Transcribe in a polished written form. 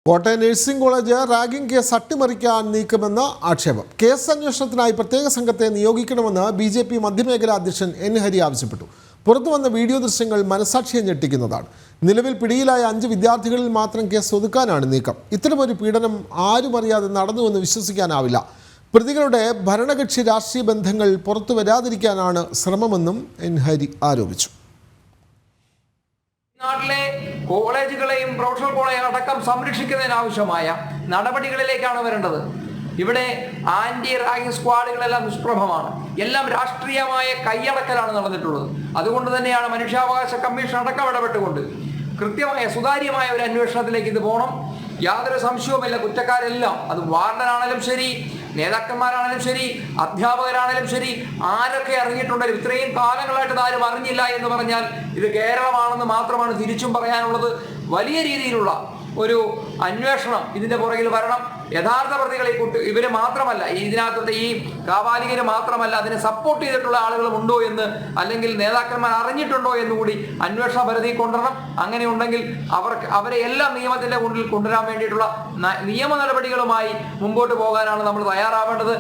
Kottayam nursing college ragging case അട്ടിമറിക്കാൻ നീക്കുമെന്ന് ആക്ഷേപം. Case അന്വേഷണത്തിനായി പ്രത്യേക സംഘത്തെ നിയോഗിക്കണമെന്ന് ബി.ജെ.പി. മധ്യമേഖലാ അധ്യക്ഷൻ എൻ ഹരി ആവശ്യപ്പെട്ടു. പുറത്തുവന്ന വീഡിയോ ദൃശ്യങ്ങൾ മനസാക്ഷിയെ ഞെട്ടിക്കുന്നതാണ്. നിലവിൽ പിടിയിലായ 5 വിദ്യാർത്ഥികളിൽ മാത്രം കേസ് ഒതുക്കാനാണ് നീക്കം. ഇത്തരമൊരു പീഡനം ആരും അറിയാതെ നടന്നുവെന്ന് വിശ്വസിക്കാനാവില്ല. പ്രതികളുടെ ഭരണകക്ഷി രാഷ്ട്രീയ ബന്ധങ്ങൾ പുറത്തു വരാതിരിക്കാനാണ് ശ്രമമെന്നും എൻ ഹരി ആരോപിച്ചു. നാട്ടിലെ കോളേജുകളെയും പ്രൊഫഷണൽ കോളേജുകൾ അടക്കം സംരക്ഷിക്കുന്നതിനാവശ്യമായ നടപടികളിലേക്കാണ് വരേണ്ടത്. ഇവിടെ ആന്റി റാഗിംഗ് സ്ക്വാഡുകളെല്ലാം നിഷ്പ്രഭമാണ്. എല്ലാം രാഷ്ട്രീയമായ കൈയടക്കലാണ് നടന്നിട്ടുള്ളത്. അതുകൊണ്ട് തന്നെയാണ് മനുഷ്യാവകാശ കമ്മീഷൻ അടക്കം ഇടപെട്ടുകൊണ്ട് കൃത്യമായ സുതാര്യമായ ഒരു അന്വേഷണത്തിലേക്ക് ഇത് പോകണം. യാതൊരു സംശയവുമില്ല, കുറ്റക്കാരെല്ലാം, അത് വാർഡനാണെങ്കിലും ശരി, നേതാക്കന്മാരാണെങ്കിലും ശരി, അധ്യാപകരാണെങ്കിലും ശരി, ആരൊക്കെ അറിഞ്ഞിട്ടുണ്ടെങ്കിലും ഇത്രയും കാലങ്ങളായിട്ട് ആരും അറിഞ്ഞില്ല എന്ന് പറഞ്ഞാൽ ഇത് കേരളമാണെന്ന് മാത്രമാണ് തിരിച്ചും പറയാനുള്ളത്. വലിയ രീതിയിലുള്ള ഒരു അന്വേഷണം ഇതിന്റെ പുറകിൽ വരണം. യഥാർത്ഥ പ്രതികളെ ഇവര് മാത്രമല്ല, ഇതിനകത്തുള്ള ഈ കാപാലികര് മാത്രമല്ല, അതിനെ സപ്പോർട്ട് ചെയ്തിട്ടുള്ള ആളുകളും ഉണ്ടോ എന്ന്, അല്ലെങ്കിൽ നേതാക്കന്മാർ അറിഞ്ഞിട്ടുണ്ടോ എന്നുകൂടി അന്വേഷണ പരിധി കൊണ്ടുവരണം. അങ്ങനെ ഉണ്ടെങ്കിൽ അവരെ എല്ലാം നിയമത്തിന്റെ മുന്നിൽ കൊണ്ടുവരാൻ വേണ്ടിയിട്ടുള്ള നിയമ നടപടികളുമായി മുമ്പോട്ട് പോകാനാണ് നമ്മൾ തയ്യാറാവേണ്ടത്.